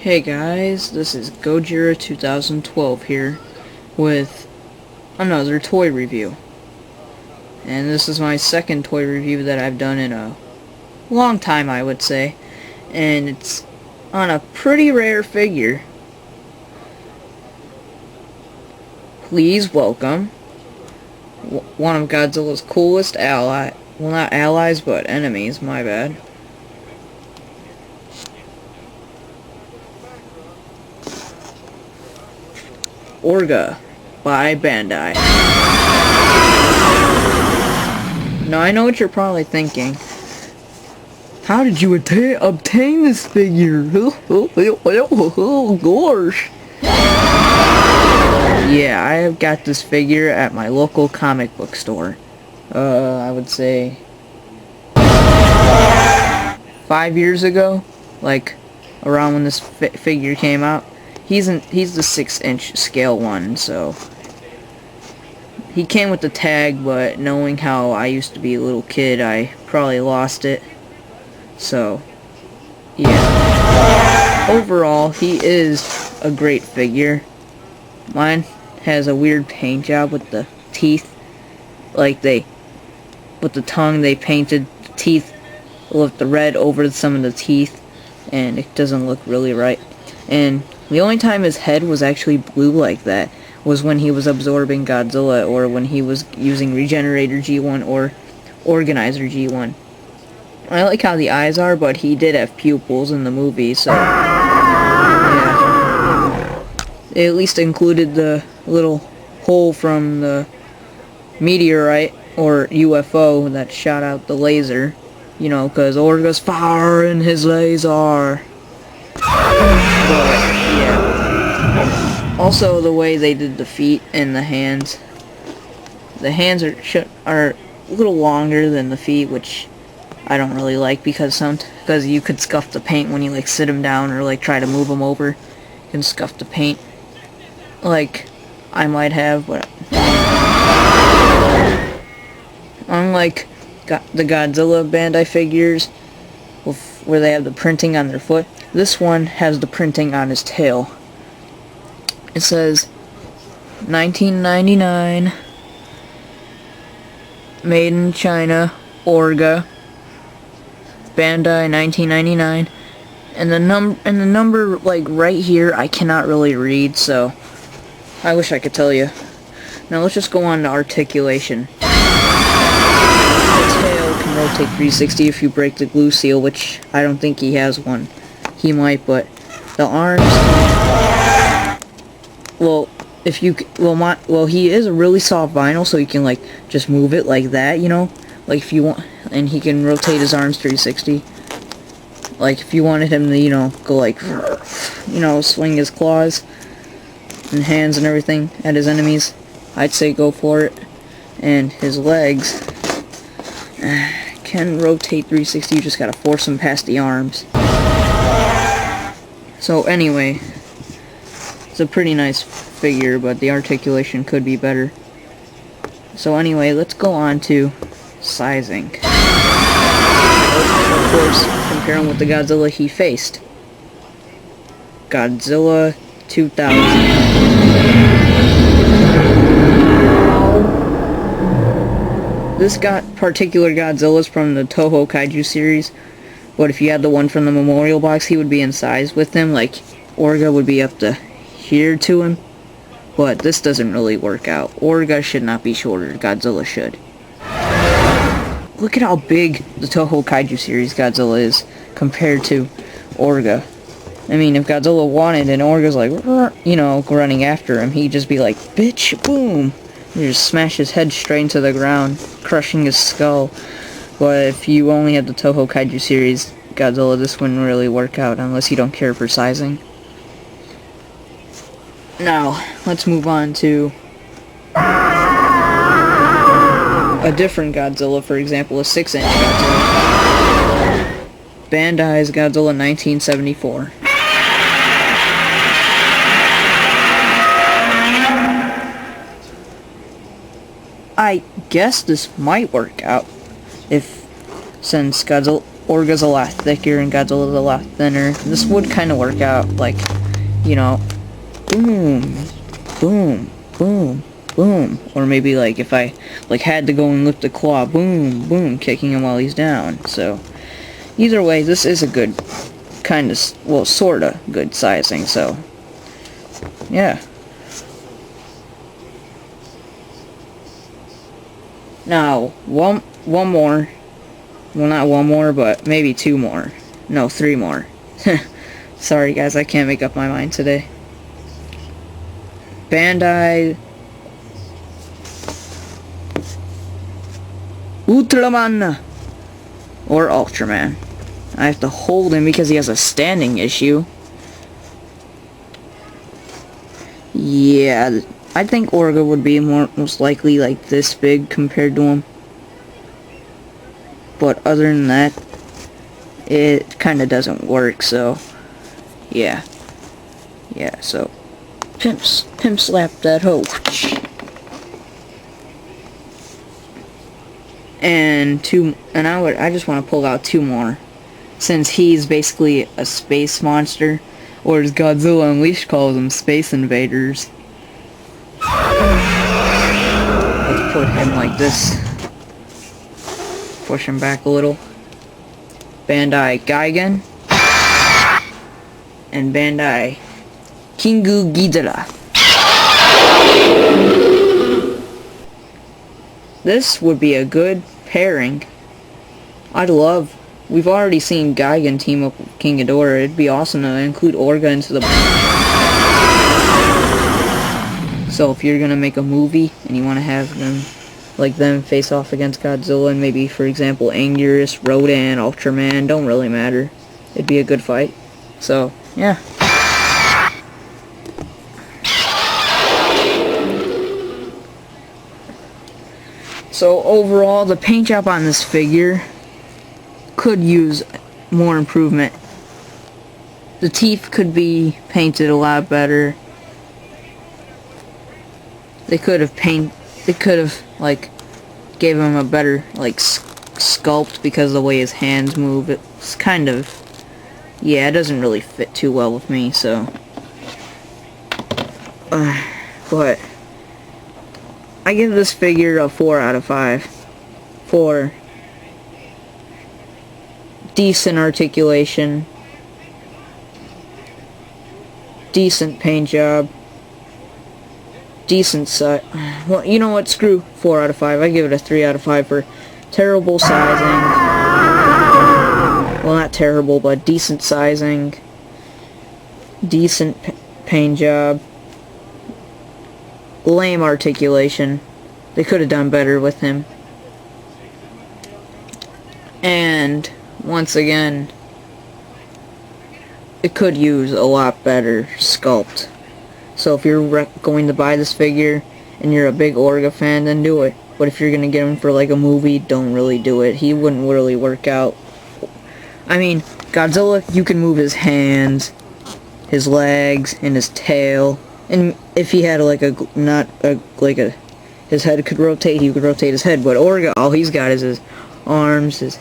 Hey guys, this is Gojira 2012 here with another toy review. And this is my second toy review that I've done in a long time, I would say. And it's on a pretty rare figure. Please welcome one of Godzilla's coolest well, not allies, but enemies, my bad. Orga by Bandai. Now I know what you're probably thinking. How did you obtain this figure? Oh gosh. Yeah, I have got this figure at my local comic book store. I would say 5 years ago, like around when this figure came out. He's the 6-inch scale one, so he came with the tag, but knowing how I used to be a little kid, I probably lost it. So, yeah. Overall, he is a great figure. Mine has a weird paint job with the teeth. Like with the tongue, they painted the teeth with the red over some of the teeth, and it doesn't look really right. And the only time his head was actually blue like that was when he was absorbing Godzilla, or when he was using Regenerator G1 or Organizer G1. I like how the eyes are, but he did have pupils in the movie, so yeah. They at least included the little hole from the meteorite or UFO that shot out the laser. You know, because Orga's firing his laser. But, yeah. Also, the way they did the feet and the hands. The hands are a little longer than the feet, which I don't really like, because you could scuff the paint when you like sit them down or like try to move them over. You can scuff the paint, like I might have, but unlike the Godzilla Bandai figures, where they have the printing on their foot, this one has the printing on his tail. It says 1999, made in China, Orga, Bandai 1999, and the number like right here I cannot really read, so I wish I could tell you. Now let's just go on to articulation. The tail can rotate 360 if you break the glue seal, which I don't think he has one. He might, but the arms, well, he is a really soft vinyl, so you can like just move it like that, you know, like if you want, and he can rotate his arms 360. Like if you wanted him to, you know, go like, you know, swing his claws and hands and everything at his enemies, I'd say go for it. And his legs can rotate 360, you just gotta force them past the arms. So anyway, it's a pretty nice figure, but the articulation could be better. So anyway, let's go on to sizing. Of course, compare him with the Godzilla he faced. Godzilla 2000. This particular Godzilla is from the Toho Kaiju series, but if you had the one from the Memorial Box, he would be in size with him, like Orga would be up to here to him, but this doesn't really work out. Orga should not be shorter, Godzilla should. Look at how big the Toho Kaiju series Godzilla is compared to Orga. I mean, if Godzilla wanted and Orga's like, you know, running after him, he'd just be like, bitch, boom! You just smash his head straight into the ground, crushing his skull. But if you only had the Toho Kaiju series Godzilla, this wouldn't really work out unless you don't care for sizing. Now, let's move on to a different Godzilla, for example, a 6-inch Godzilla. Bandai's Godzilla 1974. I guess this might work out, since Godzilla Orga's a lot thicker and Godzilla's a lot thinner. This would kind of work out, like, you know, boom, boom, boom, boom. Or maybe, like, if I, like, had to go and lift a claw, boom, boom, kicking him while he's down. So, either way, this is a good, kind of, well, sorta good sizing, so, yeah. Now, one more. Well, not one more, but maybe two more. No, three more. Sorry, guys, I can't make up my mind today. Bandai Ultraman or Ultraman. I have to hold him because he has a standing issue. Yeah, I think Orga would be most likely like this big compared to him. But other than that, it kind of doesn't work, so yeah. Yeah, so pimp slap that hoe. And I just want to pull out two more, since he's basically a space monster, or as Godzilla Unleashed calls them, space invaders. Let's put him like this. Push him back a little. Bandai Gigan and Bandai Kingu Ghidorah. This would be a good pairing. We've already seen Gigan team up with King Ghidorah. It'd be awesome to include Orga into the... So if you're gonna make a movie and you want to have them face off against Godzilla, and maybe, for example, Anguirus, Rodan, Ultraman, don't really matter. It'd be a good fight. So, yeah. So, overall, the paint job on this figure could use more improvement. The teeth could be painted a lot better. They could have like gave him a better like sculpt, because of the way his hands move. It's kind of, yeah, it doesn't really fit too well with me, so but I give this figure a 4 out of 5 for decent articulation, decent paint job, decent size. Well, you know what, screw 4 out of 5. I give it a 3 out of 5 for terrible sizing. Well, not terrible, but decent sizing, decent paint job, lame articulation. They could have done better with him. And once again, it could use a lot better sculpt. So if you're going to buy this figure and you're a big Orga fan, then do it. But if you're going to get him for like a movie, don't really do it. He wouldn't really work out. I mean, Godzilla, you can move his hands, his legs, and his tail. And if he had like his head could rotate, he could rotate his head. But Orga, all he's got is his arms, his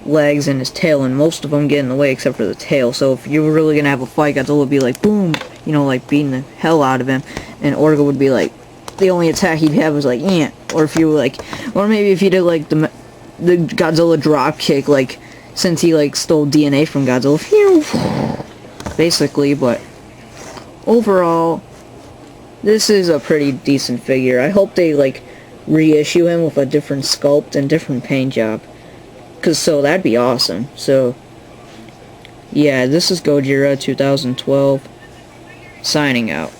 legs, and his tail, and most of them get in the way except for the tail. So if you were really gonna have a fight, Godzilla would be like boom, you know, like beating the hell out of him, and Orga would be like, the only attack he'd have was like, yeah. Or if you were like, or maybe if you did like the Godzilla drop kick, like, since he like stole DNA from Godzilla, phew, basically. But overall, this is a pretty decent figure. I hope they like reissue him with a different sculpt and different paint job, so that'd be awesome. So yeah, this is Gojira 2012 signing out.